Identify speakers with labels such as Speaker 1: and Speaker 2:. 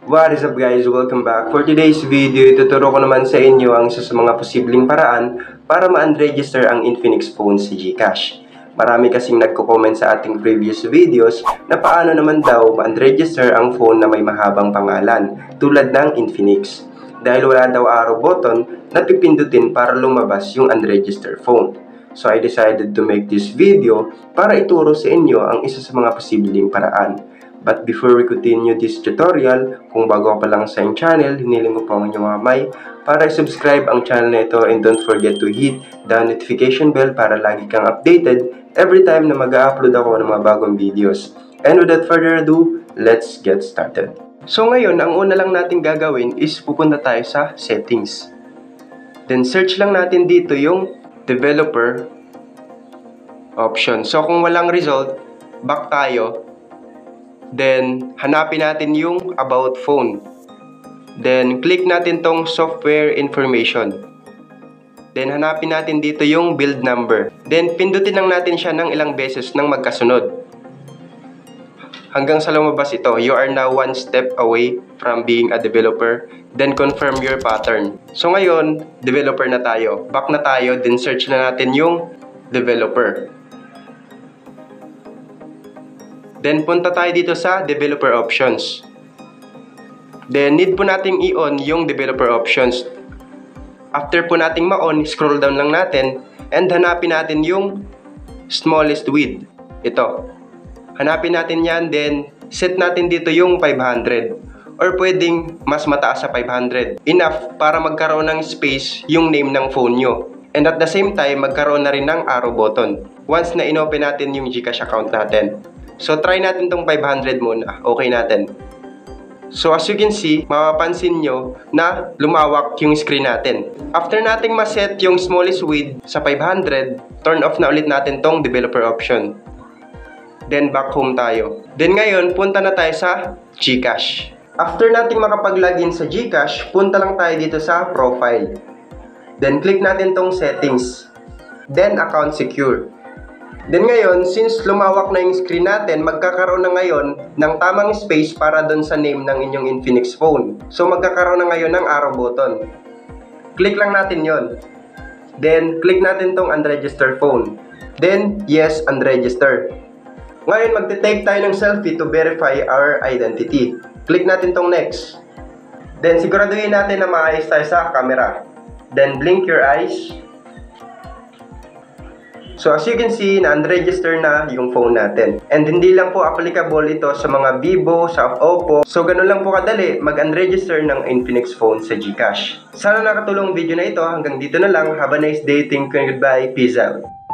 Speaker 1: What is up guys? Welcome back. For today's video, ituturo ko naman sa inyo ang isa sa mga posibleng paraan para ma-unregister ang Infinix phone sa GCash. Marami kasing nagko-comment sa ating previous videos na paano naman daw ma-unregister ang phone na may mahabang pangalan tulad ng Infinix. Dahil wala daw arrow button na pipindutin para lumabas yung unregistered phone. So I decided to make this video para ituro sa inyo ang isa sa mga posibleng paraan. But before we continue this tutorial, kung bago pa lang sa channel, hiniling ko po ang inyong mamay para subscribe ang channel na ito and don't forget to hit the notification bell para lagi kang updated every time na mag-upload ako ng mga bagong videos. And without further ado, let's get started. So ngayon, ang una lang natin gagawin is pupunta tayo sa settings. Then search lang natin dito yung developer option. So kung walang result, back tayo. Then, hanapin natin yung about phone. Then, click natin tong software information. Then, hanapin natin dito yung build number. Then, pindutin lang natin siya ng ilang beses ng magkasunod. Hanggang sa lumabas ito, you are now one step away from being a developer. Then, confirm your pattern. So, ngayon, developer na tayo. Back na tayo, then search na natin yung developer. Then, punta tayo dito sa developer options. Then, need po nating i-on yung developer options. After po nating ma-on, scroll down lang natin and hanapin natin yung smallest width. Ito. Hanapin natin yan, then set natin dito yung 500. Or pwedeng mas mataas sa 500. Enough para magkaroon ng space yung name ng phone nyo. And at the same time, magkaroon na rin ng arrow button. Once na inopen natin yung GCash account natin. So, try natin tong 500 muna. Okay natin. So, as you can see, mapapansin nyo na lumawak yung screen natin. After nating maset yung smallest width sa 500, turn off na ulit natin tong developer option. Then, back home tayo. Then, ngayon, punta na tayo sa GCash. After nating makapag-login sa GCash, punta lang tayo dito sa profile. Then, click natin tong settings. Then, account secure. Then ngayon, since lumawak na yung screen natin, magkakaroon na ngayon ng tamang space para doon sa name ng inyong Infinix phone. So magkakaroon na ngayon ng arrow button. Click lang natin yon. Then click natin tong unregistered phone. Then yes, unregister. Ngayon magte-take tayo ng selfie to verify our identity. Click natin tong next. Then siguraduhin natin na maayos tayo sa camera. Then blink your eyes. So as you can see, na-unregister na yung phone natin. And hindi lang po applicable ito sa mga Vivo, sa Oppo. So ganun lang po kadali mag-unregister ng Infinix phone sa GCash. Sana nakatulong video na ito. Hanggang dito na lang. Have a nice day. Thank you and goodbye. Peace out.